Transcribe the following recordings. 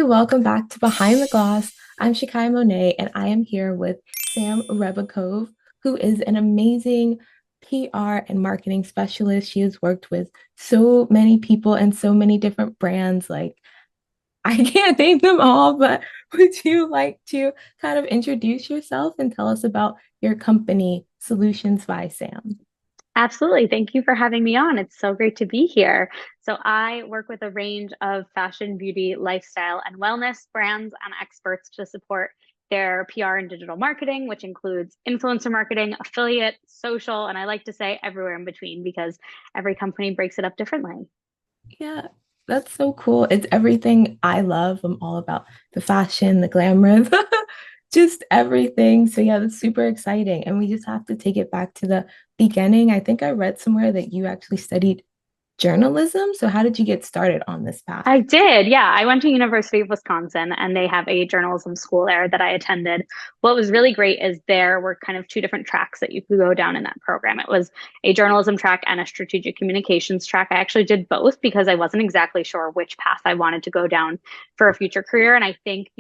welcome back to Behind the Gloss. I'm Shakai Monet, and I am here with Sam Ribakove, who is an amazing PR and marketing specialist. She has worked with so many people and so many different brands. Like, I can't name them all, but would you like to kind of introduce yourself and tell us about your company, Solutions by Sam? Absolutely. Thank you for having me on. It's so great to be here. So, I work with a range of fashion, beauty, lifestyle, and wellness brands and experts to support their PR and digital marketing, which includes influencer marketing, affiliate, social, and I like to say everywhere in between because every company breaks it up differently. Yeah, that's so cool. It's everything I love. I'm all about the fashion, the glamorous, just everything. So yeah, that's super exciting. And we just have to take it back to the beginning. I think I read somewhere that you actually studied journalism. So how did you get started on this path? I did. Yeah. I went to University of Wisconsin and they have a journalism school there that I attended. What was really great is there were kind of two different tracks that you could go down in that program. It was a journalism track and a strategic communications track. I actually did both because I wasn't exactly sure which path I wanted to go down for a future career. And I think,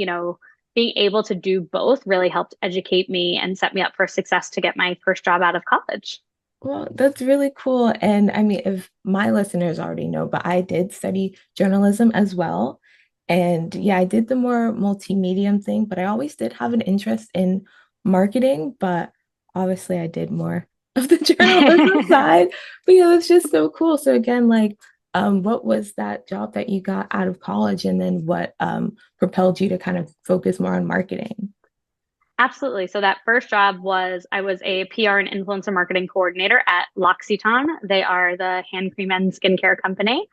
being able to do both really helped educate me and set me up for success to get my first job out of college. Well, that's really cool. And I mean, if my listeners already know, but I did study journalism as well. And yeah, I did the more multimedia thing, but I always did have an interest in marketing, but obviously I did more of the journalism side. But yeah, it's just so cool. So again, like what was that job that you got out of college and then what propelled you to kind of focus more on marketing? Absolutely. So that first job was I was a PR and influencer marketing coordinator at L'Occitane. They are the hand cream and skincare company.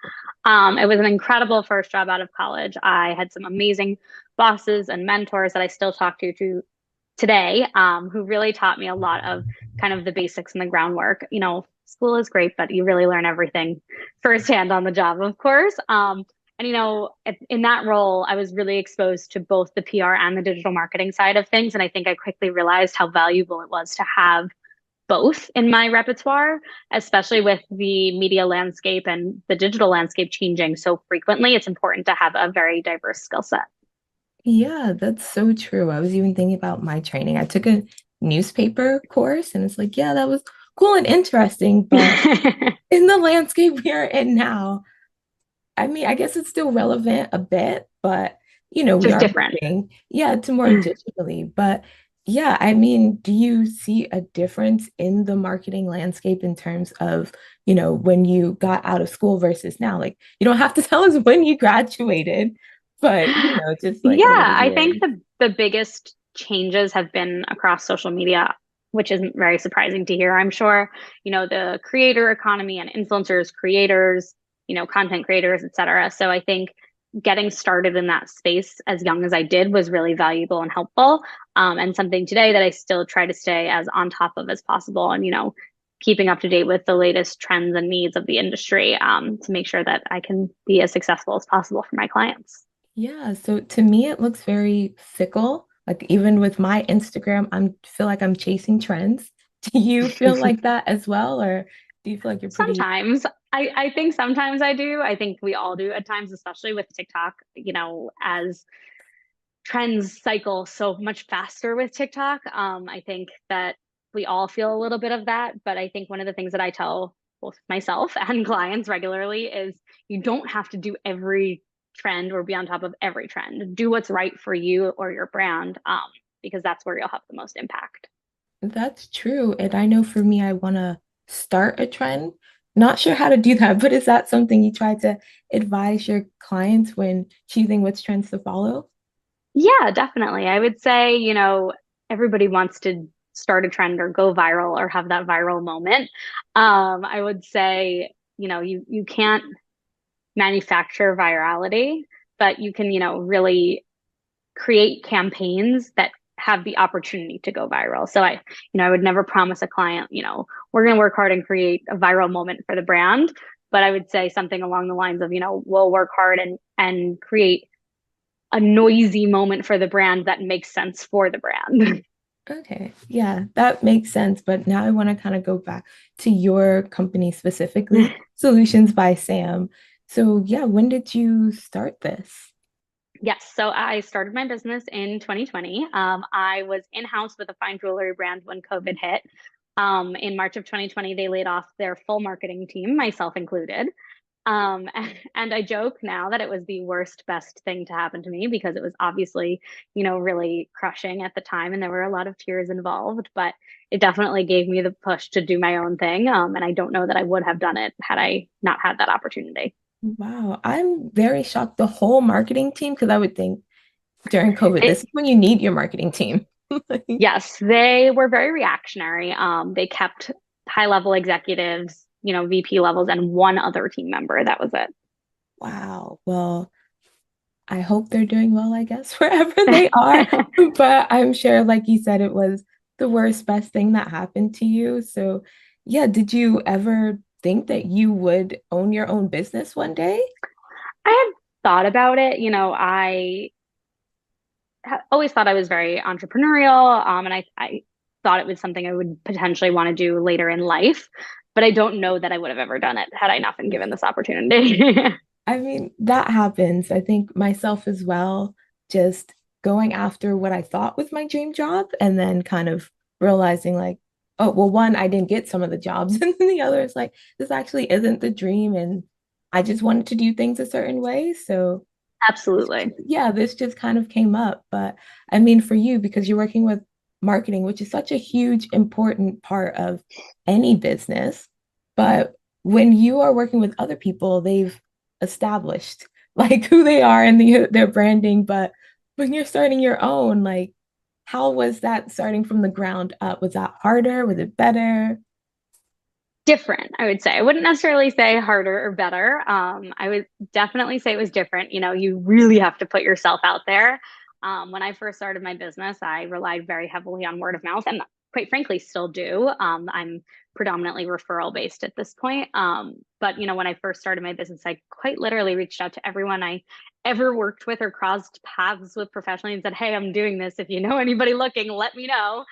It was an incredible first job out of college. I had some amazing bosses and mentors that I still talk to today, who really taught me a lot of kind of the basics and the groundwork. School is great, but you really learn everything firsthand on the job, of course. And in that role, I was really exposed to both the PR and the digital marketing side of things. And I think I quickly realized how valuable it was to have both in my repertoire, especially with the media landscape and the digital landscape changing so frequently. It's important to have a very diverse skill set. Yeah, that's so true. I was even thinking about my training. I took a newspaper course and it's like, yeah, that was cool and interesting, but in the landscape we are in now, I mean, I guess it's still relevant a bit, but we Just are different. moving, yeah, to more digitally. But yeah, I mean, do you see a difference in the marketing landscape in terms of, when you got out of school versus now? Like, you don't have to tell us when you graduated, but just like over the Yeah, I think years. the biggest changes have been across social media, which isn't very surprising to hear, I'm sure. The creator economy and influencers, creators, content creators, et cetera. So I think getting started in that space as young as I did was really valuable and helpful. And something today that I still try to stay as on top of as possible and, keeping up to date with the latest trends and needs of the industry, to make sure that I can be as successful as possible for my clients. Yeah, so to me, it looks very fickle. Like even with my Instagram, I feel like I'm chasing trends. Do you feel like that as well, or do you feel like you're pretty? Sometimes I think sometimes I do. I think we all do at times, especially with TikTok, as trends cycle so much faster with TikTok. I think that we all feel a little bit of that. But I think one of the things that I tell both myself and clients regularly is you don't have to do every trend or be on top of every trend. Do what's right for you or your brand, because that's where you'll have the most impact. That's true. And I know for me, I want to start a trend. Not sure how to do that, but is that something you try to advise your clients when choosing which trends to follow? Yeah, definitely. I would say, everybody wants to start a trend or go viral or have that viral moment. I would say, you can't manufacture virality, but you can, really create campaigns that have the opportunity to go viral. So I would never promise a client, we're going to work hard and create a viral moment for the brand, but I would say something along the lines of, we'll work hard and create a noisy moment for the brand that makes sense for the brand. Okay, yeah, that makes sense. But now I want to kind of go back to your company specifically, Solutions by Sam. So, yeah, when did you start this? Yes, so I started my business in 2020. I was in-house with a fine jewelry brand when COVID hit. In March of 2020, they laid off their full marketing team, myself included. And I joke now that it was the worst, best thing to happen to me because it was obviously, really crushing at the time, and there were a lot of tears involved, but it definitely gave me the push to do my own thing. And I don't know that I would have done it had I not had that opportunity. Wow, I'm very shocked. The whole marketing team, because I would think during COVID, this It, is when you need your marketing team. Like, yes, they were very reactionary. They kept high level executives, VP levels, and one other team member. That was wow. Well, I hope they're doing well, I guess, wherever they are. it. But I'm sure, like you said, it was the worst, best thing that happened to you. So, yeah, did you ever think that you would own your own business one day? I had thought about it. I always thought I was very entrepreneurial, and I thought it was something I would potentially want to do later in life. But I don't know that I would have ever done it had I not been given this opportunity. I mean, that happens. I think myself as well, just going after what I thought was my dream job and then kind of realizing like, oh, well, one, I didn't get some of the jobs, and then the other is like, this actually isn't the dream. And I just wanted to do things a certain way. So Absolutely. yeah, this just kind of came up. But I mean, for you, because you're working with marketing, which is such a huge, important part of any business. But when you are working with other people, they've established like who they are and their branding. But when you're starting your own, like, how was that starting from the ground up? Was that harder? Was it better? Different, I would say. I wouldn't necessarily say harder or better. I would definitely say it was different. You really have to put yourself out there. When I first started my business, I relied very heavily on word of mouth, and quite frankly, still do. I'm predominantly referral based at this point. But when I first started my business, I quite literally reached out to everyone I ever worked with or crossed paths with professionally and said, "Hey, I'm doing this. If you know anybody looking, let me know."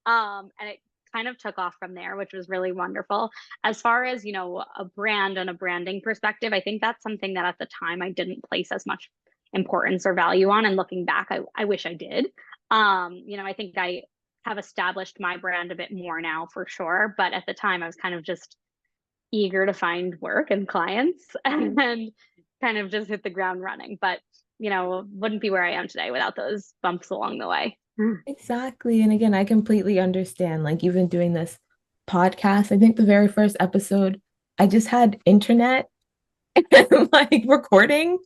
And it kind of took off from there, which was really wonderful. As far as, a brand and a branding perspective, I think that's something that at the time I didn't place as much importance or value on. And looking back, I wish I did. I think I have established my brand a bit more now for sure. But at the time, I was kind of just eager to find work and clients and kind of just hit the ground running. But, wouldn't be where I am today without those bumps along the way. Exactly. And again, I completely understand. Like, you've been doing this podcast. I think the very first episode, I just had internet like recording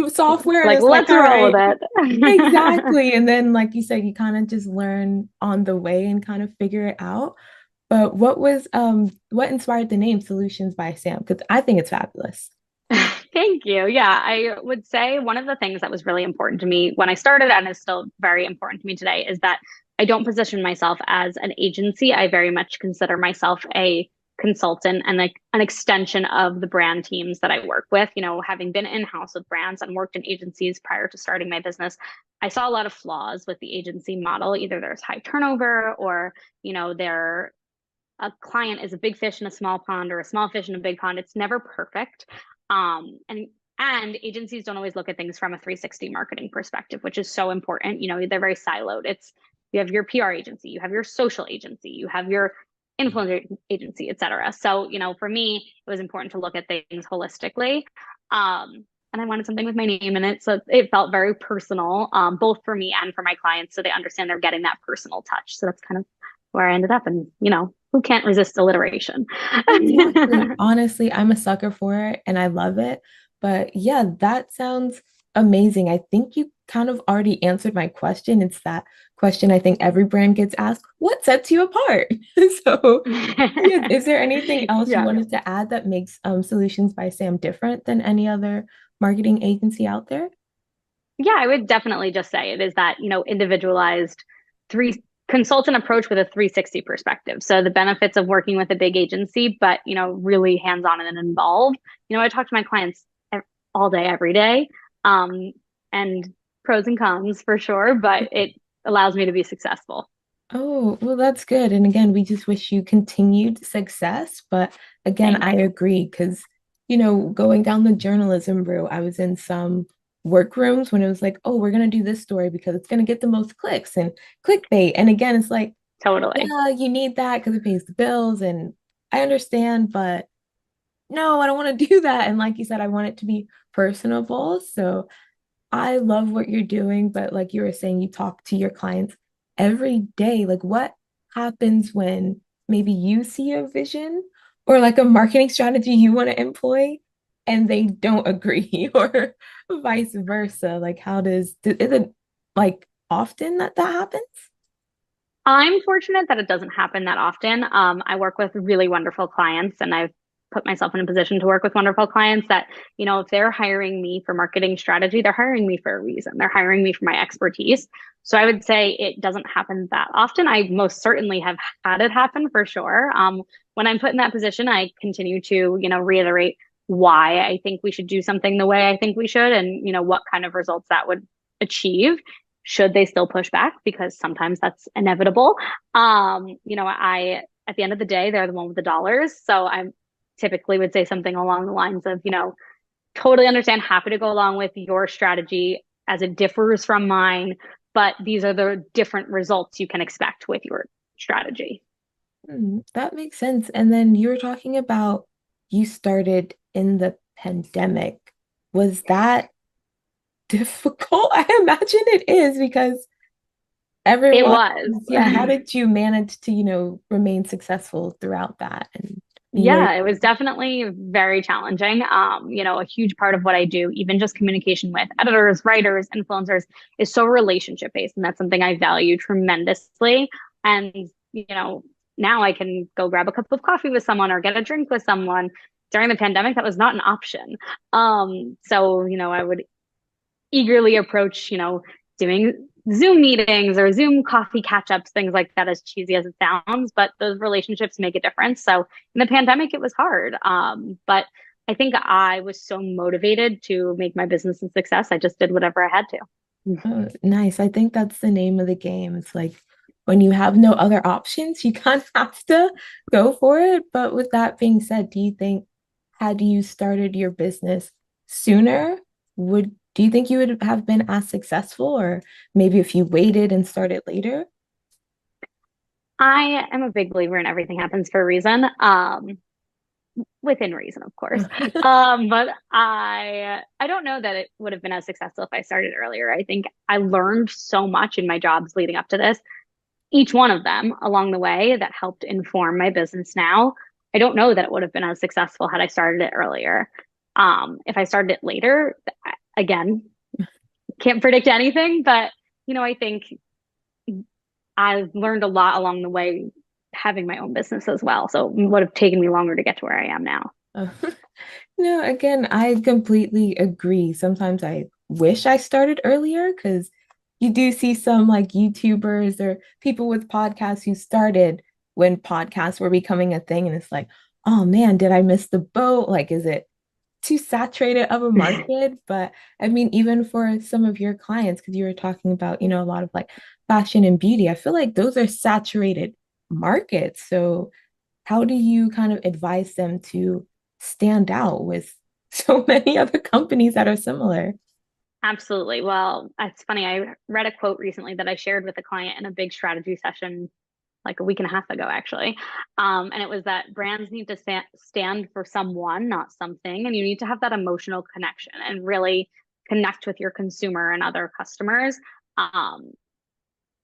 software, and Like, it's like, let's all roll with right, it. exactly. And then, like you said, you kind of just learn on the way and kind of figure it out. But what inspired the name Solutions by Sam? Because I think it's fabulous. Thank you. Yeah, I would say one of the things that was really important to me when I started and is still very important to me today is that I don't position myself as an agency. I very much consider myself a consultant and like an extension of the brand teams that I work with. Having been in-house with brands and worked in agencies prior to starting my business, I saw a lot of flaws with the agency model. Either there's high turnover or, there a client is a big fish in a small pond or a small fish in a big pond. It's never perfect. And agencies don't always look at things from a 360 marketing perspective, which is so important. They're very siloed. You have your PR agency, you have your social agency, you have your influencer agency, et cetera. So, for me, it was important to look at things holistically. And I wanted something with my name in it. So it felt very personal, both for me and for my clients. So they understand they're getting that personal touch. So that's kind of where I ended up. And, who can't resist alliteration? Exactly. Honestly, I'm a sucker for it and I love it. But yeah, that sounds amazing. I think you kind of already answered my question. It's that question I think every brand gets asked, what sets you apart? So, yeah, is there anything else you Yeah. wanted to add that makes Solutions by Sam different than any other marketing agency out there? Yeah, I would definitely just say it is that, individualized three consultant approach with a 360 perspective. So the benefits of working with a big agency, but, really hands-on and involved. I talk to my clients all day, every day. And pros and cons for sure, but it allows me to be successful. Oh, well, that's good. And again, we just wish you continued success. But again, Thank I you. agree because, going down the journalism route, I was in some workrooms when it was like, oh, we're gonna do this story because it's gonna get the most clicks and clickbait. And again, it's like, Totally. yeah, you need that because it pays the bills, and I understand, but no, I don't want to do that. And like you said, I want it to be personable. So I love what you're doing, but like you were saying, you talk to your clients every day. Like, what happens when maybe you see a vision or like a marketing strategy you want to employ and they don't agree, or vice versa? Like, is it like often that that happens? I'm fortunate that it doesn't happen that often. I work with really wonderful clients, and I've put myself in a position to work with wonderful clients that, if they're hiring me for marketing strategy, they're hiring me for a reason. They're hiring me for my expertise. So I would say it doesn't happen that often. I most certainly have had it happen for sure. When I'm put in that position, I continue to, reiterate why I think we should do something the way I think we should, and, what kind of results that would achieve should they still push back, because sometimes that's inevitable. I at the end of the day, they're the one with the dollars. So I typically would say something along the lines of, totally understand, happy to go along with your strategy as it differs from mine, but these are the different results you can expect with your strategy. That makes sense. And then you were talking about you started in the pandemic. Was that difficult? I imagine it is because It everyone, was. yeah, how did you manage to, remain successful throughout that and be where Yeah, it was definitely very challenging. A huge part of what I do, even just communication with editors, writers, influencers, is so relationship based. And that's something I value tremendously. And, now I can go grab a cup of coffee with someone or get a drink with someone. During the pandemic, that was not an option. So, I would eagerly approach, doing Zoom meetings or Zoom coffee catch ups, things like that, as cheesy as it sounds, but those relationships make a difference. So in the pandemic, it was hard. But I think I was so motivated to make my business a success. I just did whatever I had to. oh, nice. I think that's the name of the game. It's like when you have no other options, you kind of have to go for it. But with that being said, do you think had you started your business sooner, do you think you would have been as successful, or maybe if you waited and started later? I am a big believer in everything happens for a reason. Within reason, of course. But I don't know that it would have been as successful if I started earlier. I think I learned so much in my jobs leading up to this, each one of them along the way, that helped inform my business now. I don't know that it would have been as successful had I started it earlier. If I started it later, again, can't predict anything, but I think I've learned a lot along the way having my own business as well. So it would have taken me longer to get to where I am now. Uh, no, again, I completely agree. Sometimes I wish I started earlier because you do see some like YouTubers or people with podcasts who started when podcasts were becoming a thing. And it's like, oh man, did I miss the boat? Like, is it too saturated of a market? But I mean, even for some of your clients, because you were talking about, a lot of like fashion and beauty, I feel like those are saturated markets. So how do you kind of advise them to stand out with so many other companies that are similar? Absolutely. Well, it's funny. I read a quote recently that I shared with a client in a big strategy session like a week and a half ago, actually. And it was that brands need to stand for someone, not something. And you need to have that emotional connection and really connect with your consumer and other customers, um,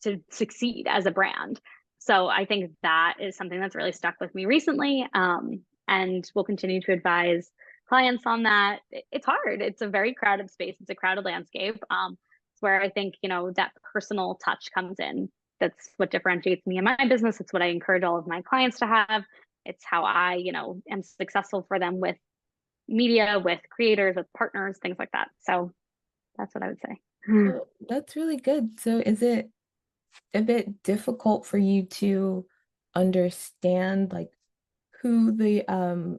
to succeed as a brand. So I think that is something that's really stuck with me recently. And we'll continue to advise clients on that. It's hard. It's a very crowded space. It's a crowded landscape. It's where I think, that personal touch comes in. That's what differentiates me in my business. It's what I encourage all of my clients to have. It's how I, am successful for them with media, with creators, with partners, things like that. So that's what I would say. Oh, that's really good. So is it a bit difficult for you to understand like who the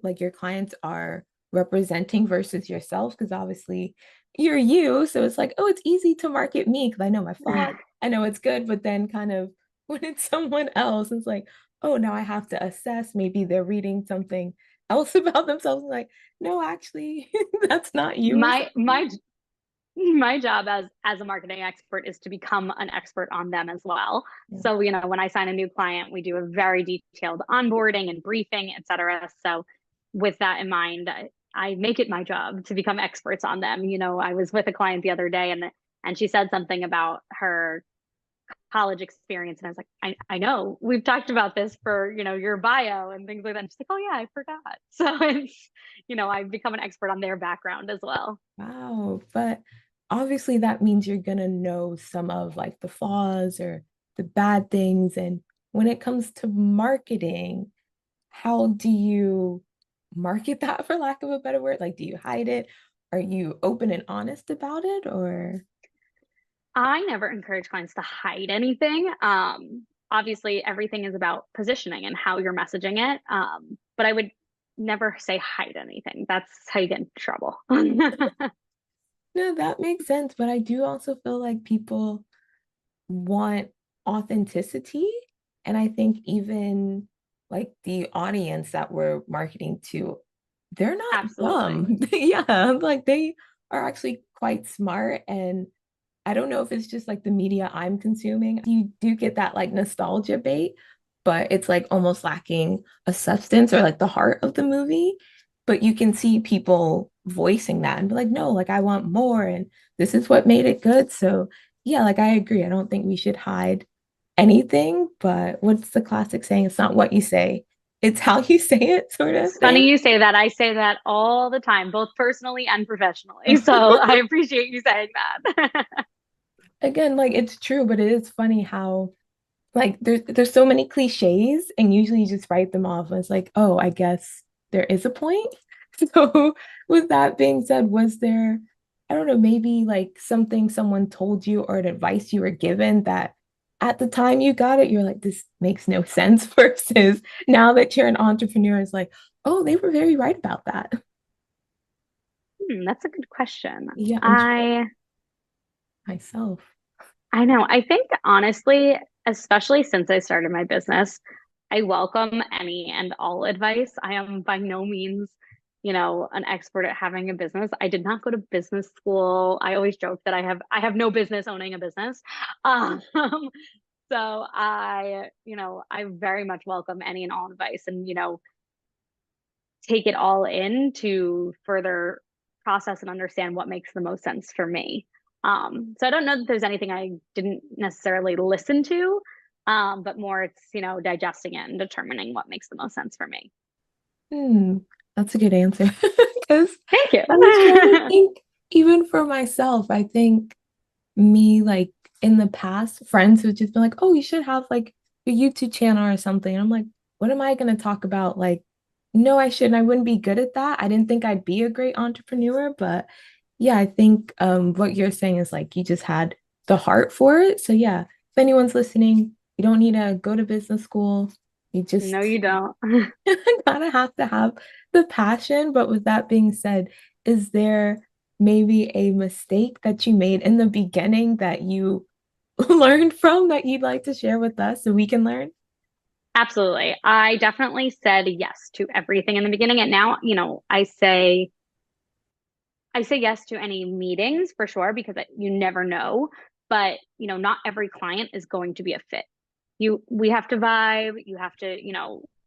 like your clients are representing versus yourself? Because obviously you're you, so it's like, oh, it's easy to market me because I know my flaws, I know it's good, but then kind of when it's someone else, it's like, oh, now I have to assess. Maybe they're reading something else about themselves. Like, no, actually, that's not you or my something. my job as a marketing expert is to become an expert on them as well. Yeah. So, when I sign a new client, we do a very detailed onboarding and briefing, et cetera. So, with that in mind, I make it my job to become experts on them. I was with a client the other day, and she said something about her college experience, and I was like, I know we've talked about this for your bio and things like that. And she's like, oh yeah, I forgot. So it's I've become an expert on their background as well. Wow. But obviously that means you're gonna know some of like the flaws or the bad things. And when it comes to marketing, how do you market that for lack of a better word? Like, do you hide it? Are you open and honest about it? Or I never encourage clients to hide anything. Obviously, everything is about positioning and how you're messaging it. But I would never say hide anything. That's how you get in trouble. no, that makes sense. But I do also feel like people want authenticity. And I think even like the audience that we're marketing to, they're not Absolutely. dumb. Yeah, like they are actually quite smart. And I don't know if it's just like the media I'm consuming. You do get that like nostalgia bait, but it's like almost lacking a substance or like the heart of the movie. But you can see people voicing that and be like, no, like I want more. And this is what made it good. So, yeah, like I agree. I don't think we should hide anything, but what's the classic saying? It's not what you say, it's how you say it, sort of It's funny thing. you say that. I say that all the time, both personally and professionally. So I appreciate you saying that. Again, like it's true, but it is funny how like there's so many cliches and usually you just write them off as like, oh, I guess there is a point. So with that being said, was there, I don't know, maybe like something someone told you or an advice you were given that at the time you got it, you're like, this makes no sense versus now that you're an entrepreneur, it's like, oh, they were very right about that. That's a good question. Yeah, I'm trying I myself. I know. I think honestly, especially since I started my business, I welcome any and all advice. I am by no means, an expert at having a business. I did not go to business school. I always joke that I have no business owning a business. Um, so I very much welcome any and all advice and, take it all in to further process and understand what makes the most sense for me. So I don't know that there's anything I didn't necessarily listen to, but more it's, digesting it and determining what makes the most sense for me. Hmm, that's a good answer. Because Thank you. I was trying to think, even for myself, I think me, like in the past, friends would just be like, oh, you should have like a YouTube channel or something. And I'm like, what am I going to talk about? Like, no, I shouldn't. I wouldn't be good at that. I didn't think I'd be a great entrepreneur, but yeah, I think what you're saying is like you just had the heart for it. So yeah, if anyone's listening, you don't need to go to business school. You No, just you don't. kind of have to have the passion. But with that being said, is there maybe a mistake that you made in the beginning that you learned from that you'd like to share with us so we can learn? Absolutely. I definitely said yes to everything in the beginning. And now, I say yes to any meetings for sure because you never know. But, not every client is going to be a fit. We have to vibe. You have to,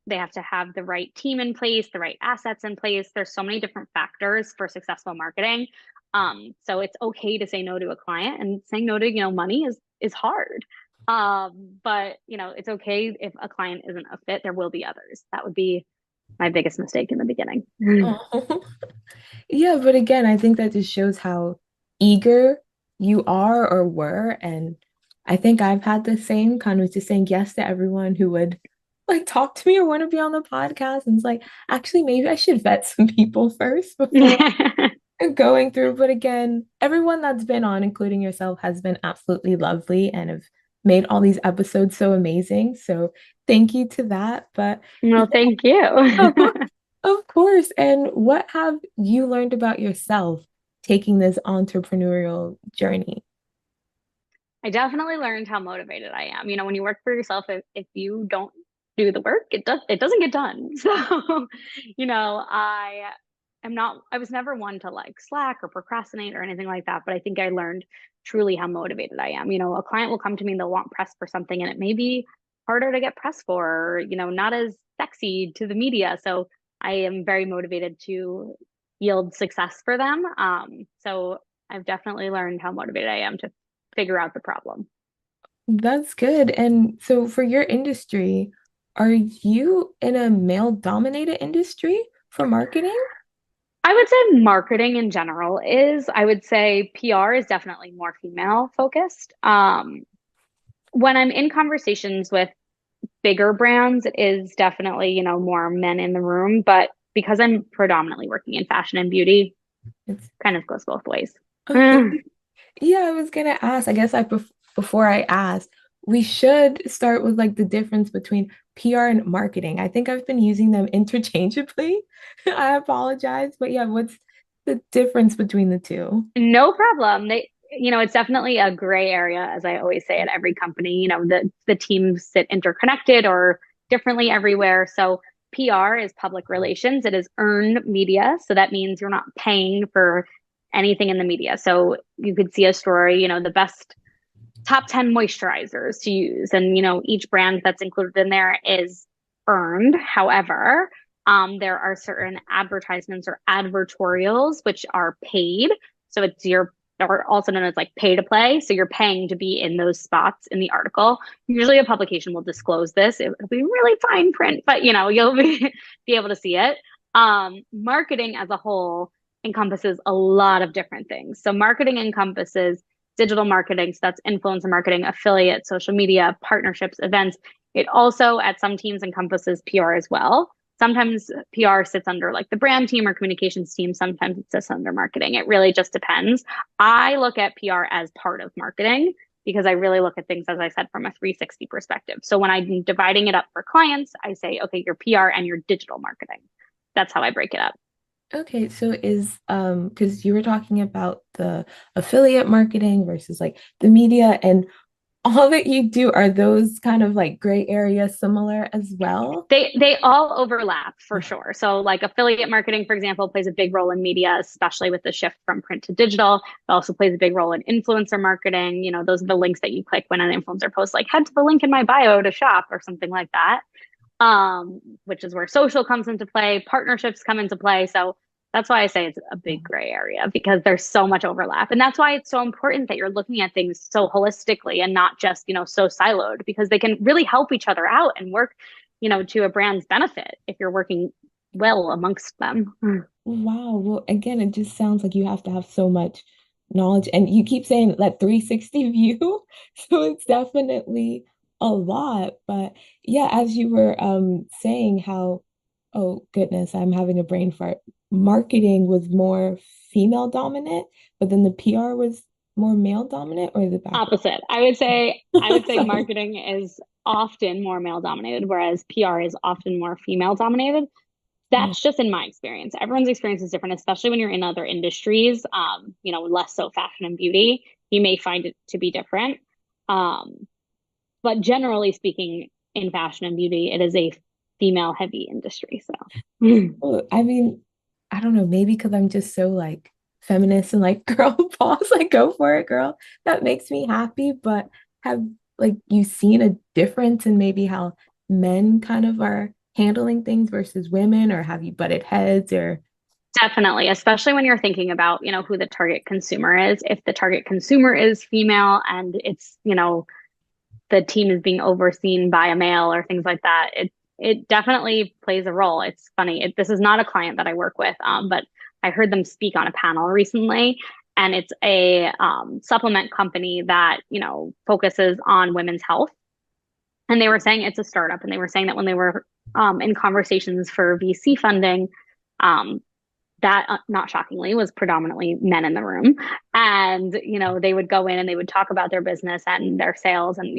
they have to have the right team in place, the right assets in place. There's so many different factors for successful marketing. So it's okay to say no to a client, and saying no to, money is hard. But it's okay if a client isn't a fit. There will be others. That would be my biggest mistake in the beginning. Oh. Yeah, but again, I think that just shows how eager you are or were. And I think I've had the same kind of just saying yes to everyone who would like talk to me or want to be on the podcast. And it's like, actually, maybe I should vet some people first before going through. But again, everyone that's been on, including yourself, has been absolutely lovely and have made all these episodes so amazing. So thank you to that. But Well, thank yeah, you. of course. And what have you learned about yourself taking this entrepreneurial journey? I definitely learned how motivated I am. When you work for yourself, if you don't do the work, it doesn't get done. So, I I was never one to like slack or procrastinate or anything like that, but I think I learned truly how motivated I am. A client will come to me and they'll want press for something, and it may be harder to get press for, or, not as sexy to the media. So I am very motivated to yield success for them. So I've definitely learned how motivated I am to figure out the problem. That's good. And so for your industry, are you in a male-dominated industry for marketing? I would say marketing in general is, I would say PR is definitely more female focused. When I'm in conversations with bigger brands, it is definitely, more men in the room. But because I'm predominantly working in fashion and beauty, It's kind of goes both ways. okay. Yeah, I was gonna ask. I guess before I ask, we should start with like the difference between PR and marketing. I think I've been using them interchangeably. I apologize, but yeah, what's the difference between the two? No problem. It's definitely a gray area, as I always say at every company. The teams sit interconnected or differently everywhere. So PR is public relations. It is earned media. So that means you're not paying for anything in the media. So you could see a story, the best top 10 moisturizers to use. And, each brand that's included in there is earned. However, there are certain advertisements or advertorials which are paid. So it's or also known as like pay to play. So you're paying to be in those spots in the article. Usually a publication will disclose this. It'll be really fine print, but you'll be able to see it. Marketing as a whole encompasses a lot of different things. So marketing encompasses digital marketing. So that's influencer marketing, affiliate, social media, partnerships, events. It also at some teams encompasses PR as well. Sometimes PR sits under like the brand team or communications team. Sometimes it sits under marketing. It really just depends. I look at PR as part of marketing because I really look at things, as I said, from a 360 perspective. So when I'm dividing it up for clients, I say, okay, your PR and your digital marketing. That's how I break it up. Okay, so is because you were talking about the affiliate marketing versus like the media and all that you do, are those kind of like gray areas similar as well? They all overlap for sure. So like affiliate marketing, for example, plays a big role in media, especially with the shift from print to digital. It also plays a big role in influencer marketing. Those are the links that you click when an influencer posts, like head to the link in my bio to shop or something like that. Which is where social comes into play, partnerships come into play. So that's why I say it's a big gray area because there's so much overlap. And that's why it's so important that you're looking at things so holistically and not just, so siloed because they can really help each other out and work, to a brand's benefit if you're working well amongst them. Wow. Well, again, it just sounds like you have to have so much knowledge. And you keep saying that 360 view. So it's definitely a lot. But yeah, as you were saying how, oh goodness, I'm having a brain fart. Marketing was more female dominant, but then the PR was more male dominant, or is it backwards? Opposite. I would say Sorry. marketing is often more male dominated, whereas PR is often more female dominated. Mm. That's just in my experience. Everyone's experience is different, especially when you're in other industries, less so fashion and beauty. You may find it to be different. Um, but generally speaking, in fashion and beauty, it is a female heavy industry. So Well, I mean, I don't know, maybe because I'm just so like feminist and like girl boss, like go for it, girl. That makes me happy. But have like you seen a difference in maybe how men kind of are handling things versus women, or have you butted heads or definitely, especially when you're thinking about, who the target consumer is. If the target consumer is female and it's, the team is being overseen by a male or things like that, it definitely plays a role. It's funny. This is not a client that I work with, but I heard them speak on a panel recently, and it's a supplement company that focuses on women's health. And they were saying it's a startup, and they were saying that when they were in conversations for VC funding, um, that not shockingly was predominantly men in the room, and they would go in and they would talk about their business and their sales and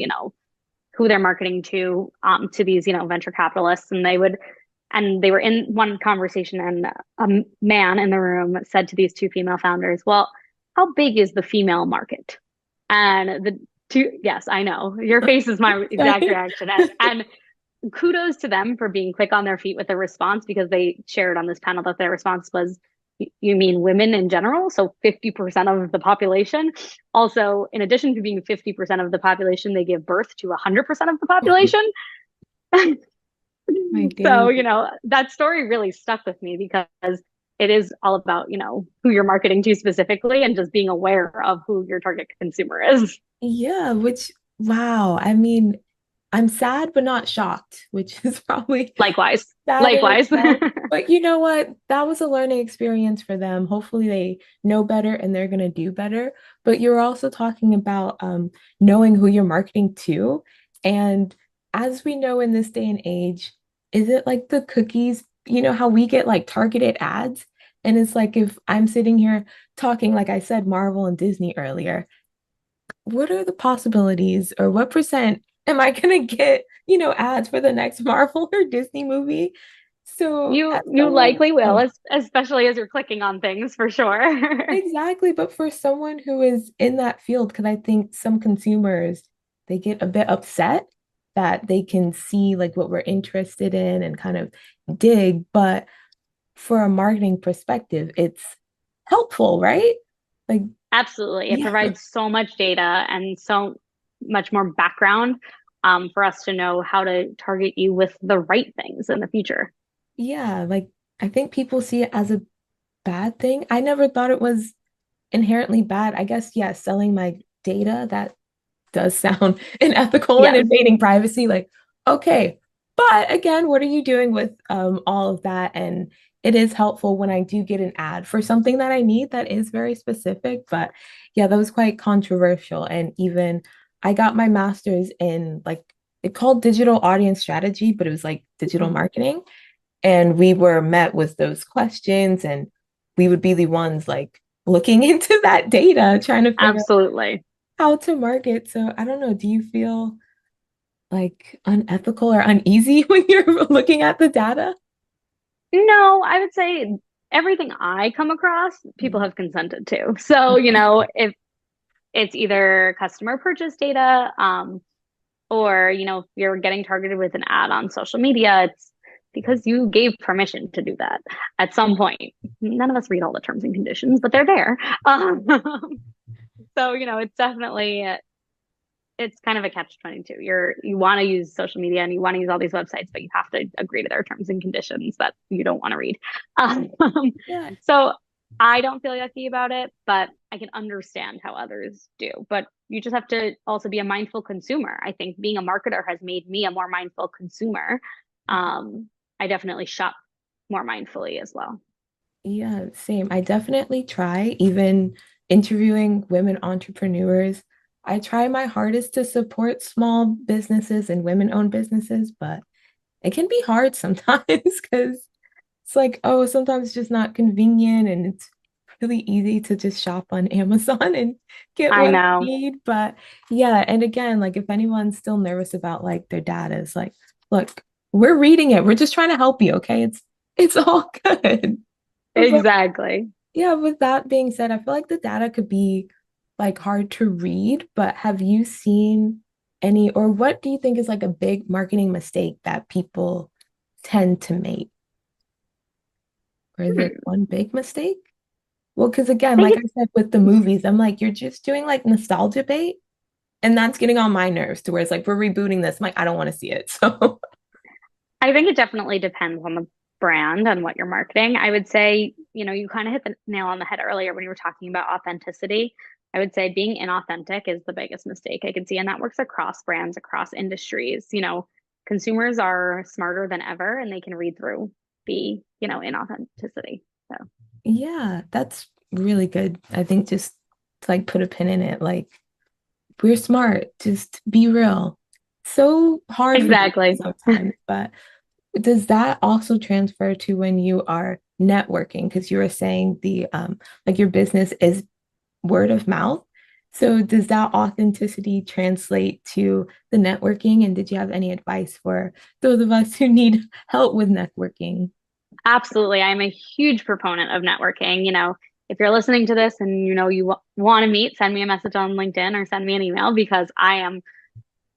who they're marketing to these venture capitalists, and they were in one conversation, and a man in the room said to these two female founders, well, how big is the female market? And the two, yes, I know your face is my exact sorry. reaction, and kudos to them for being quick on their feet with their response because they shared on this panel that their response was You mean women in general? So 50% of the population. Also, in addition to being 50% of the population, they give birth to 100% of the population. My So, days. that story really stuck with me because it is all about, who you're marketing to specifically and just being aware of who your target consumer is. Yeah, which, wow. I mean, I'm sad but not shocked, which is probably Likewise. sad in Likewise. itself. But you know what? That was a learning experience for them. Hopefully they know better and they're going to do better. But you're also talking about knowing who you're marketing to. And as we know in this day and age, is it like the cookies? You know how we get like targeted ads? And it's like if I'm sitting here talking, like I said, Marvel and Disney earlier, what are the possibilities or what percent am I going to get, ads for the next Marvel or Disney movie? So You as you someone, likely will, oh, especially as you're clicking on things for sure. exactly. But for someone who is in that field, because I think some consumers, they get a bit upset that they can see like what we're interested in and kind of dig. But for a marketing perspective, it's helpful, right? Like, Absolutely. It yeah. provides so much data and so much more background for us to know how to target you with the right things in the future. Yeah, like I think people see it as a bad thing. I never thought it was inherently bad. I guess, yeah, selling my data, that does sound unethical and Yes. invading privacy. Like, okay. But again, what are you doing with all of that? And it is helpful when I do get an ad for something that I need that is very specific. But yeah, that was quite controversial. And even I got my master's in like, it called digital audience strategy, but it was like digital Mhm. marketing. And we were met with those questions, and we would be the ones like looking into that data, trying to figure out Absolutely. how to market. So I don't know, do you feel like unethical or uneasy when you're looking at the data? No, I would say everything I come across, people have consented to. So, if it's either customer purchase data, or, if you're getting targeted with an ad on social media, it's because you gave permission to do that at some point. None of us read all the terms and conditions, but they're there. Um, so, it's kind of a catch 22. You want to use social media and you want to use all these websites, but you have to agree to their terms and conditions that you don't want to read. Um, Yeah, so I don't feel yucky about it, but I can understand how others do. But you just have to also be a mindful consumer. I think being a marketer has made me a more mindful consumer. I definitely shop more mindfully as well. yeah, same. I definitely try, even interviewing women entrepreneurs. I try my hardest to support small businesses and women-owned businesses, but it can be hard sometimes because it's like, oh, sometimes it's just not convenient and it's really easy to just shop on Amazon and get I what I know. need. But yeah, and again, like if anyone's still nervous about like their data, it's like, look, we're reading it. We're just trying to help you, okay? It's all good. But Exactly. yeah, with that being said, I feel like the data could be like hard to read, but have you seen any, or what do you think is like a big marketing mistake that people tend to make? Or is it Hmm. one big mistake? Well, because I again, think like I it's said with the movies, I'm like, you're just doing like nostalgia bait, and that's getting on my nerves to where it's like we're rebooting this. I'm like, I don't want to see it. So I think it definitely depends on the brand and what you're marketing. I would say, you kind of hit the nail on the head earlier when you were talking about authenticity. I would say being inauthentic is the biggest mistake I can see, and that works across brands, across industries. Consumers are smarter than ever, and they can read through the inauthenticity. So yeah, that's really good. I think just to like put a pin in it, like we're smart, just be real. So hard for people exactly. sometimes, but does that also transfer to when you are networking? Because you were saying the like your business is word of mouth. So does that authenticity translate to the networking? And did you have any advice for those of us who need help with networking? Absolutely. I'm a huge proponent of networking. If you're listening to this and you want to meet, send me a message on LinkedIn or send me an email because I am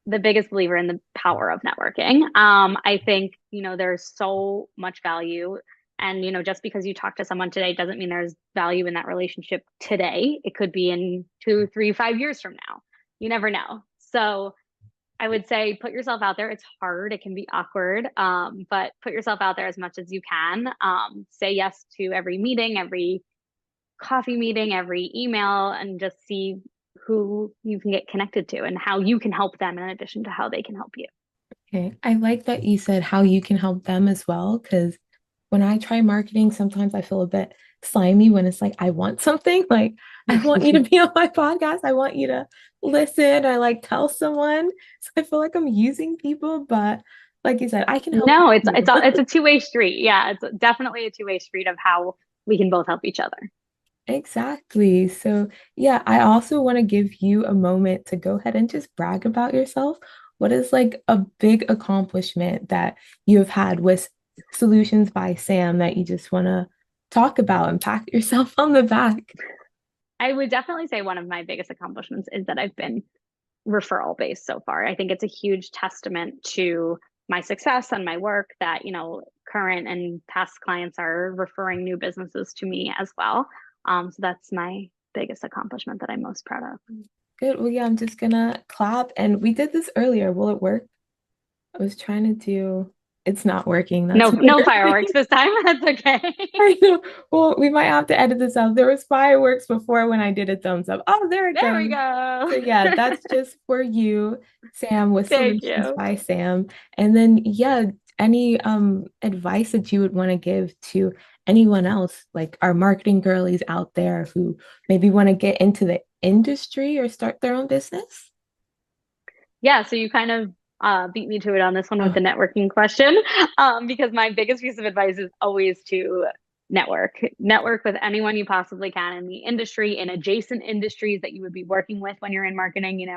the biggest believer in the power of networking. I think, there's so much value And, just because you talk to someone today doesn't mean there's value in that relationship today. It could be in 2, 3, 5 years from now. You never know. So I would say put yourself out there. It's hard. It can be awkward, but put yourself out there as much as you can. Say yes to every meeting, every coffee meeting, every email, and just see who you can get connected to and how you can help them in addition to how they can help you. Okay. I like that you said how you can help them as well, because when I try marketing, sometimes I feel a bit slimy when it's like, I want something. Like, I want you to be on my podcast. I want you to listen. I like tell someone. So I feel like I'm using people, but like you said, I can help No, you. it's a two-way street. Yeah, it's definitely a two-way street of how we can both help each other. Exactly. So, yeah, I also want to give you a moment to go ahead and just brag about yourself. What is like a big accomplishment that you have had with Solutions by Sam that you just want to talk about and pat yourself on the back? I would definitely say one of my biggest accomplishments is that I've been referral based so far. I think it's a huge testament to my success and my work that, current and past clients are referring new businesses to me as well. So that's my biggest accomplishment that I'm most proud of. Good. Well, yeah, I'm just gonna clap. And we did this earlier. Will it work? I was trying to do, it's not working. No, That's no embarrassing. fireworks this time. That's okay. I know. Well, we might have to edit this out. There was fireworks before when I did a thumbs up. Oh, there it There we goes. go. So yeah, that's just for you, Sam, with Thank Solutions you. by Sam. And then yeah, any advice that you would want to give to anyone else, like our marketing girlies out there who maybe want to get into the industry or start their own business? Yeah, so you kind of beat me to it on this one with the Oh, networking question, because my biggest piece of advice is always to network with anyone you possibly can in the industry, in adjacent industries that you would be working with when you're in marketing.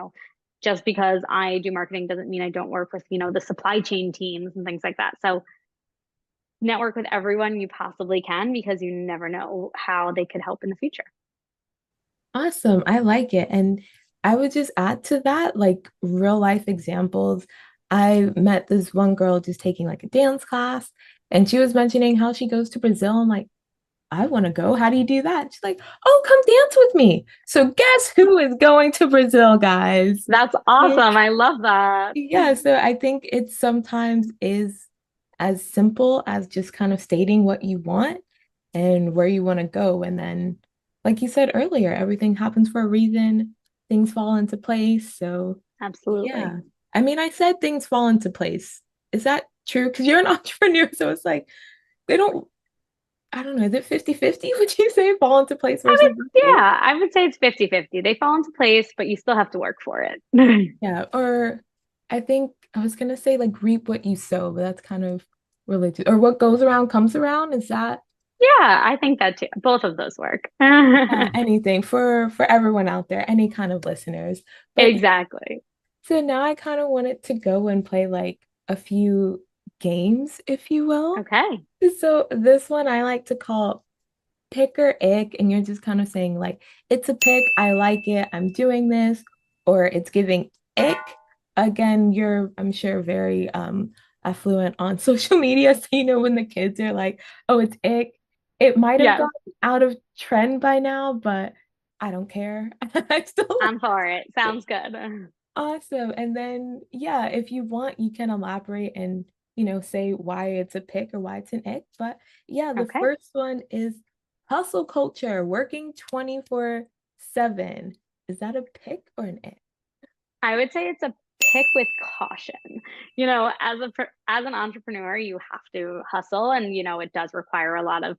Just because I do marketing doesn't mean I don't work with, the supply chain teams and things like that. So network with everyone you possibly can because you never know how they could help in the future. awesome. I like it. And I would just add to that, like real life examples. I met this one girl just taking like a dance class, and she was mentioning how she goes to Brazil. I'm like, I want to go. How do you do that? She's like, oh, come dance with me. So guess who is going to Brazil, guys? That's So, awesome. I love that. yeah, so I think it sometimes is as simple as just kind of stating what you want and where you want to go. And then, like you said earlier, everything happens for a reason, things fall into place. So, Absolutely. yeah. I mean, I said things fall into place. Is that true? Because you're an entrepreneur. So it's like, they don't, I don't know, is it 50-50? Would you say fall into place I versus nothing? yeah, I would say it's 50-50. They fall into place, but you still have to work for it. Yeah. Or I think I was gonna say like reap what you sow, but that's kind of religious. Or what goes around comes around. Is that Yeah, I think that too. Both of those work. anything for everyone out there, any kind of listeners. But yeah, Exactly. so now I kind of wanted to go and play like a few games, if you will. Okay. So this one I like to call pick or ick, and you're just kind of saying like it's a pick, I like it, I'm doing this, or it's giving ick. Again, you're I'm sure very affluent on social media, so you know when the kids are like, oh, it's ick. It might have Yes, gone out of trend by now, but I don't care. I still I'm for it. like it. Sounds good. Awesome. And then yeah, if you want, you can elaborate and say why it's a pick or why it's an ick. But yeah, the Okay. first one is hustle culture, working 24/7. Is that a pick or an ick? I would say it's a pick with caution. As an entrepreneur, you have to hustle and it does require a lot of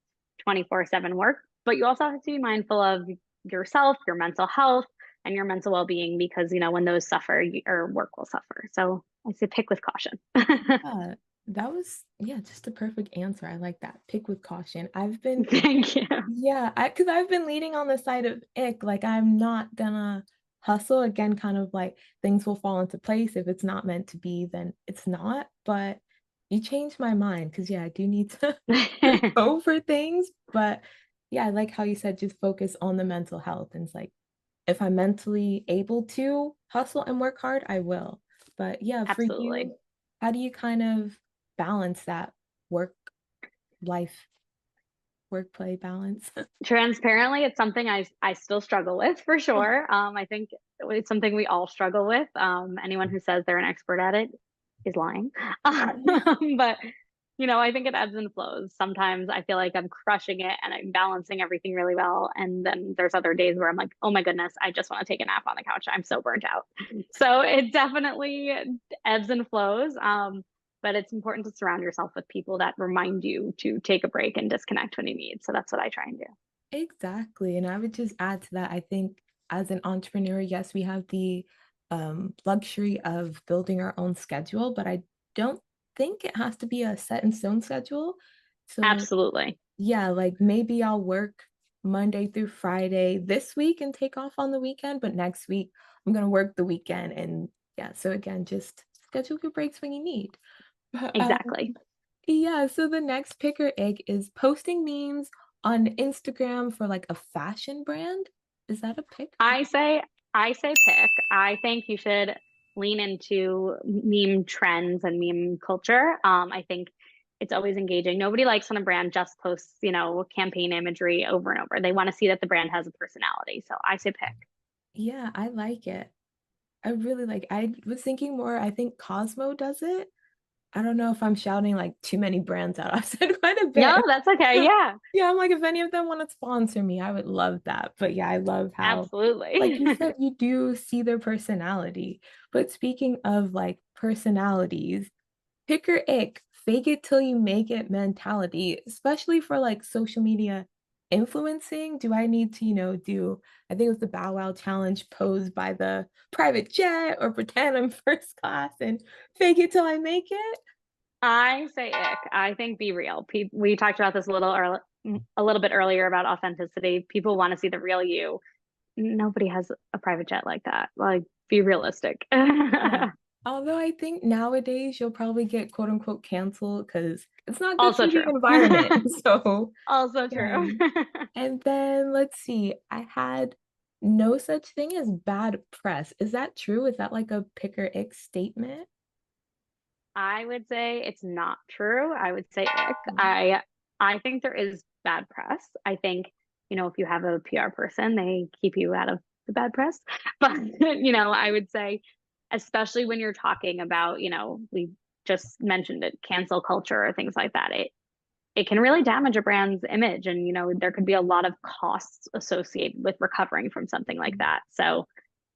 24/7 work, but you also have to be mindful of yourself, your mental health, and your mental well-being because when those suffer, your work will suffer. So I say pick with caution. Yeah, that was yeah, just a perfect answer. I like that. Pick with caution. I've been Thank you. Yeah, because I've been leaning on the side of ick. Like I'm not gonna hustle again, kind of like things will fall into place. If it's not meant to be, then it's not. But you changed my mind because yeah, I do need to go for things. But yeah, I like how you said just focus on the mental health. And it's like if I'm mentally able to hustle and work hard, I will. But yeah, for Absolutely. you, how do you kind of balance that work life? work-play balance. Transparently, it's something I still struggle with for sure. I think it's something we all struggle with. Anyone who says they're an expert at it is lying. But I think it ebbs and flows. Sometimes I feel like I'm crushing it and I'm balancing everything really well. And then there's other days where I'm like, oh my goodness, I just want to take a nap on the couch. I'm so burnt out. So it definitely ebbs and flows. But it's important to surround yourself with people that remind you to take a break and disconnect when you need. So that's what I try and do. Exactly. And I would just add to that, I think as an entrepreneur, yes, we have the luxury of building our own schedule, but I don't think it has to be a set in stone schedule. So Absolutely. yeah, like maybe I'll work Monday through Friday this week and take off on the weekend, but next week I'm gonna work the weekend. And yeah, so again, just schedule your breaks when you need. But Exactly. yeah, so the next pick or egg is posting memes on Instagram for like a fashion brand. Is that a pick? I say, I say pick. I think you should lean into meme trends and meme culture. I think it's always engaging. Nobody likes when a brand just posts, campaign imagery over and over. They want to see that the brand has a personality. So I say pick. Yeah, I like it. I really like I was thinking more, I think Cosmo does it. I don't know if I'm shouting like too many brands out. I've said quite a No, bit. that's okay. Yeah, Yeah, I'm like, if any of them want to sponsor me, I would love that. But yeah, I love how, like absolutely. you said, you do see their personality. But speaking of like personalities, pick or ick, fake it till you make it mentality, especially for like social media influencing. Do I need to, do, I think it was the Bow Wow challenge posed by the private jet or pretend I'm first class and fake it till I make it? I say ick. I think be real. We talked about this a little bit earlier about authenticity. People want to see the real you. Nobody has a private jet like that. Like, be realistic. Yeah. Although I think nowadays you'll probably get quote unquote canceled because it's not good Also for the true. environment. So, Also yeah. true. And then let's see, I had no such thing as bad press. Is that true? Is that like a pick or ick statement? I would say it's not true. I would say ick. Mm. I think there is bad press. I think, if you have a PR person, they keep you out of the bad press. But, I would say, especially when you're talking about, we just mentioned it, cancel culture or things like that, it can really damage a brand's image. And, there could be a lot of costs associated with recovering from something like that. So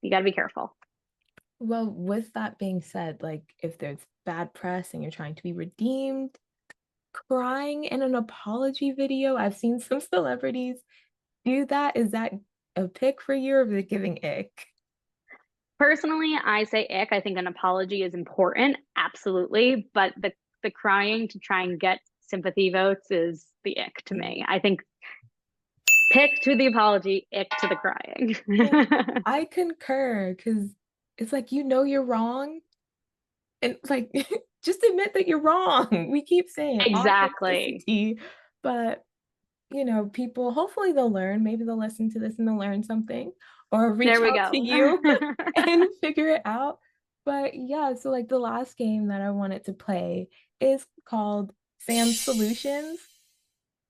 you got to be careful. Well, with that being said, like if there's bad press and you're trying to be redeemed, crying in an apology video, I've seen some celebrities do that. Is that a pick for you or is it giving ick? Personally, I say ick. I think an apology is important, absolutely, but the crying to try and get sympathy votes is the ick to Yeah. me. I think pick to the apology, ick to the Yeah, crying. I concur because it's like you know you're wrong and like just admit that you're wrong. We keep saying Exactly. authenticity, but people hopefully they'll learn. Maybe they'll listen to this and they'll learn something or There reach we out to go. you and figure it out. But yeah, so like the last game that I wanted to play is called Sam's Solutions.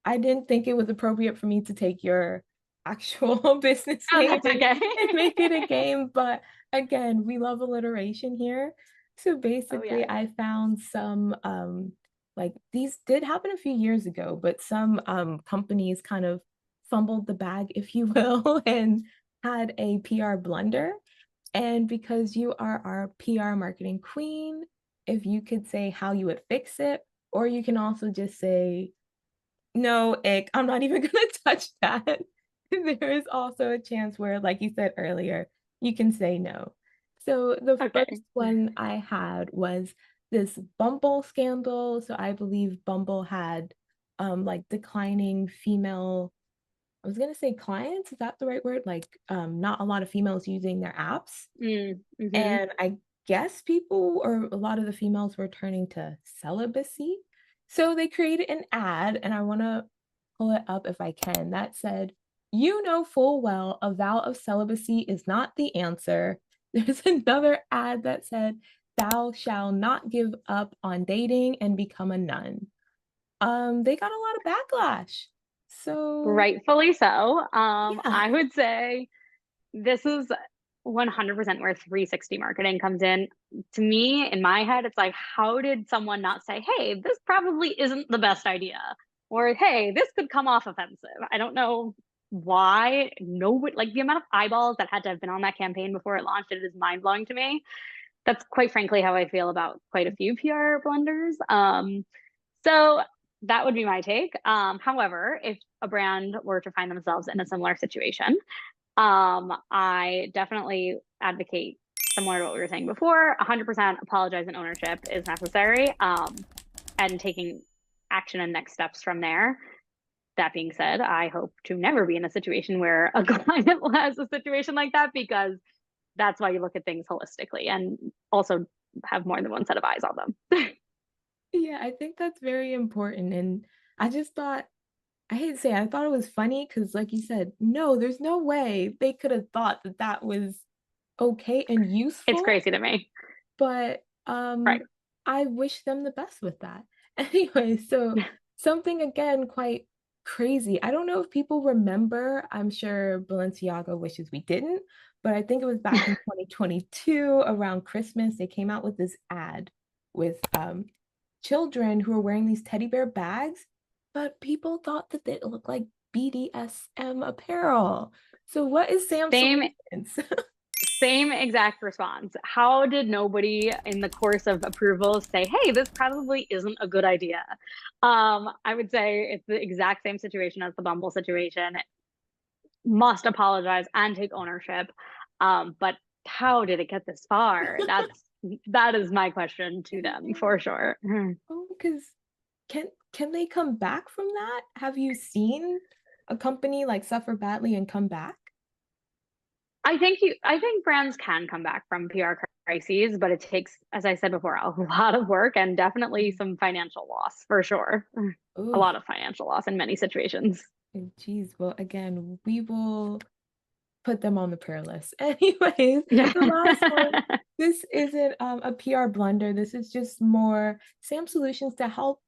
I didn't think it was appropriate for me to take your actual business Oh, name that's okay. and make it a game, but again, we love alliteration here. So Oh, basically, yes. I found some like these did happen a few years ago, but some companies kind of fumbled the bag, if you will, and had a PR blunder. And because you are our PR marketing queen, if you could say how you would fix it, or you can also just say no, ick. I'm not even gonna touch that. There is also a chance where, like you said earlier, you can say no. So the Okay. first one I had was this Bumble scandal. So I believe Bumble had like declining female, I was gonna say clients, is that the right word? Like not a lot of females using their apps. Mm-hmm. And I guess people or a lot of the females were turning to celibacy. So they created an ad, and I want to pull it up if I can. That said, you know full well a vow of celibacy is not the answer. There's another ad that said, thou shall not give up on dating and become a nun. They got a lot of backlash. So, Rightfully so. yeah. I would say this is 100% where 360 marketing comes in. To me, in my head, it's like, how did someone not say, hey, this probably isn't the best idea? Or, hey, this could come off offensive. I don't know why. No, like the amount of eyeballs that had to have been on that campaign before it launched, it is mind blowing to me. That's quite frankly how I feel about quite a few PR blunders. So that would be my take. However, if a brand were to find themselves in a similar situation, I definitely advocate similar to what we were saying before. 100% apologize and ownership is necessary, and taking action and next steps from there. That being said, I hope to never be in a situation where a client has a situation like that because that's why you look at things holistically and also have more than one set of eyes on them. Yeah, I think that's very important. And I just thought, I hate to say, I thought it was funny because, like you said, no, there's no way they could have thought that that was okay and It's useful. crazy to me. But Right. I wish them the best with that. Anyway, so something again quite crazy. I don't know if people remember. I'm sure Balenciaga wishes we didn't, but I think it was back in 2022 around Christmas. They came out with this ad with children who were wearing these teddy bear bags, but people thought that they looked like BDSM apparel. So what is Sam's Same solutions? Same exact response. How did nobody in the course of approval say, hey, this probably isn't a good idea? I would say it's the exact same situation as the Bumble situation. Must apologize and take ownership. But how did it get this far? That is my question to them for sure. Oh, because can they come back from that? Have you seen a company like suffer badly and come back? I think brands can come back from PR crises, but it takes, as I said before, a lot of work and definitely some financial loss for sure. A Oh, lot of financial loss in many situations. geez. Well, again, we will put them on the prayer list. Anyways, Yeah. the last one. This isn't a PR blunder. This is just more Sam solutions to help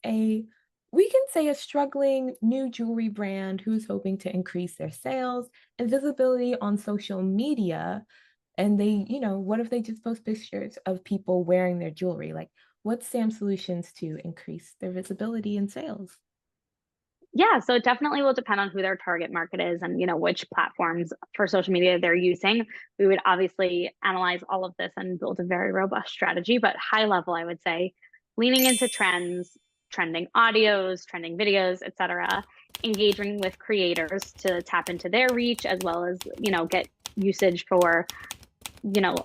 we can say a struggling new jewelry brand who's hoping to increase their sales and visibility on social media. And they, what if they just post pictures of people wearing their jewelry? Like, what's Sam solutions to increase their visibility and sales? Yeah, so it definitely will depend on who their target market is and which platforms for social media they're using. We would obviously analyze all of this and build a very robust strategy, but high level, I would say leaning into trends, trending audios, trending videos, etc., engaging with creators to tap into their reach as well as, get usage for,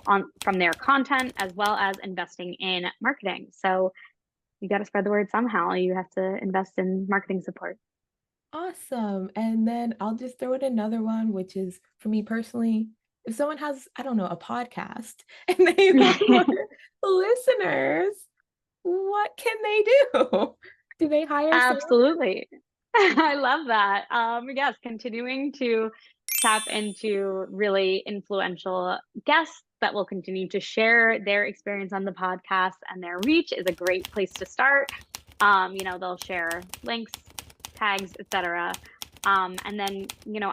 on from their content as well as investing in marketing. So you got to spread the word somehow. You have to invest in marketing support. Awesome. And then I'll just throw in another one, which is for me personally, if someone has, I don't know, a podcast and they want more listeners, what can they do? Do they hire Sam? Absolutely. I love that. Yes, continuing to tap into really influential guests that will continue to share their experience on the podcast and their reach is a great place to start. They'll share links, tags, etc. And then,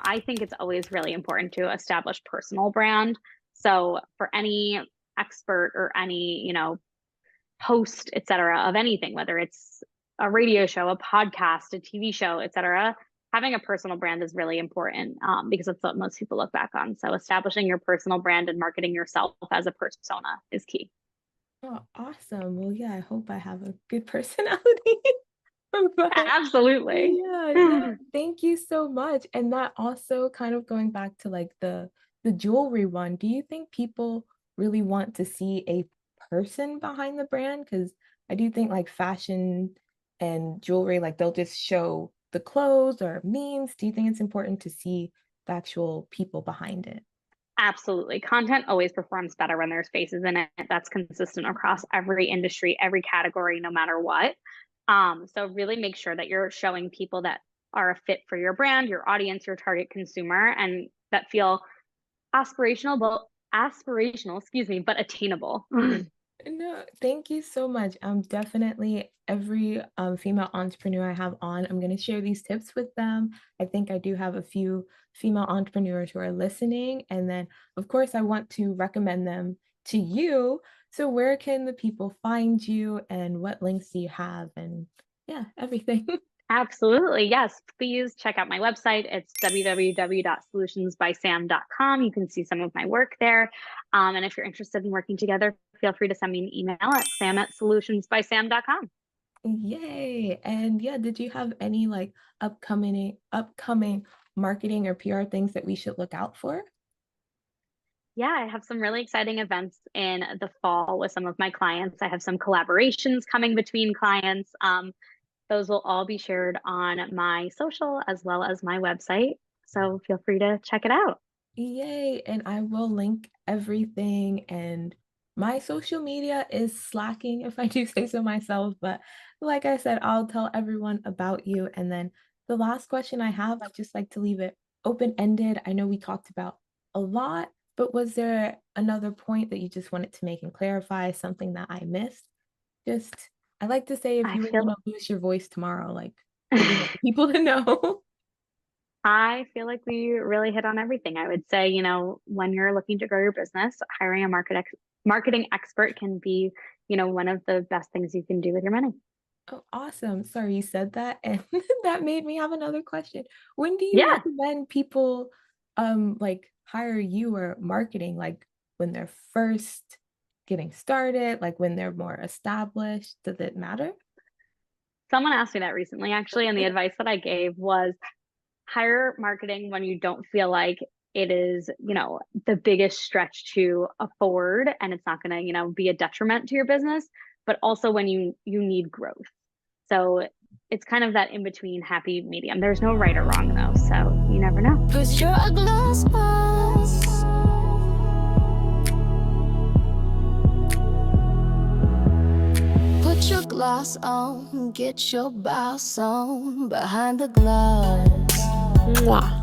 I think it's always really important to establish personal brand. So for any expert or any, host, etc., of anything, whether it's a radio show, a podcast, a TV show, etc., having a personal brand is really important because that's what most people look back on. So establishing your personal brand and marketing yourself as a persona is key. Oh, awesome. Well, yeah, I hope I have a good personality. But Absolutely. yeah, no, thank you so much. And that also kind of going back to like the jewelry one, do you think people really want to see a person behind the brand? Because I do think like fashion and jewelry, like they'll just show the clothes or memes. Do you think it's important to see the actual people behind it? Absolutely. Content always performs better when there's faces in it. That's consistent across every industry, every category, no matter what. So really make sure that you're showing people that are a fit for your brand, your audience, your target consumer, and that feel aspirational, but aspirational, excuse me, but attainable. No, thank you so much. Definitely every female entrepreneur I have on, I'm going to share these tips with them. I think I do have a few female entrepreneurs who are listening. And then, of course, I want to recommend them to you. So, where can the people find you and what links do you have? And yeah, everything. Absolutely. Yes. Please check out my website. It's www.solutionsbysam.com. You can see some of my work there. And if you're interested in working together, feel free to send me an email at sam@solutionsbysam.com. Yay. And yeah, did you have any like upcoming marketing or PR things that we should look out for? Yeah, I have some really exciting events in the fall with some of my clients. I have some collaborations coming between clients. Those will all be shared on my social as well as my website. So feel free to check it out. Yay. And I will link everything. And my social media is slacking, if I do say so myself. But like I said, I'll tell everyone about you. And then the last question I have, I just like to leave it open-ended. I know we talked about a lot, but was there another point that you just wanted to make and clarify, something that I missed? Just, I like to say if I you were gonna feel lose your voice tomorrow, like what do you want people to know? I feel like we really hit on everything. I would say, when you're looking to grow your business, hiring a marketing expert can be, one of the best things you can do with your money. Oh, awesome. Sorry you said that. And that made me have another question. When do you Yeah. recommend people like hire you or marketing? Like when they're first getting started, like when they're more established? Does it matter? Someone asked me that recently, actually, and the advice that I gave was hire marketing when you don't feel like it is, the biggest stretch to afford and it's not going to, be a detriment to your business, but also when you need growth. So it's kind of that in between happy medium. There's no right or wrong though, so you never know. Cause you're a glass house. Put your glass on, get your boss on behind the glass. Mwah.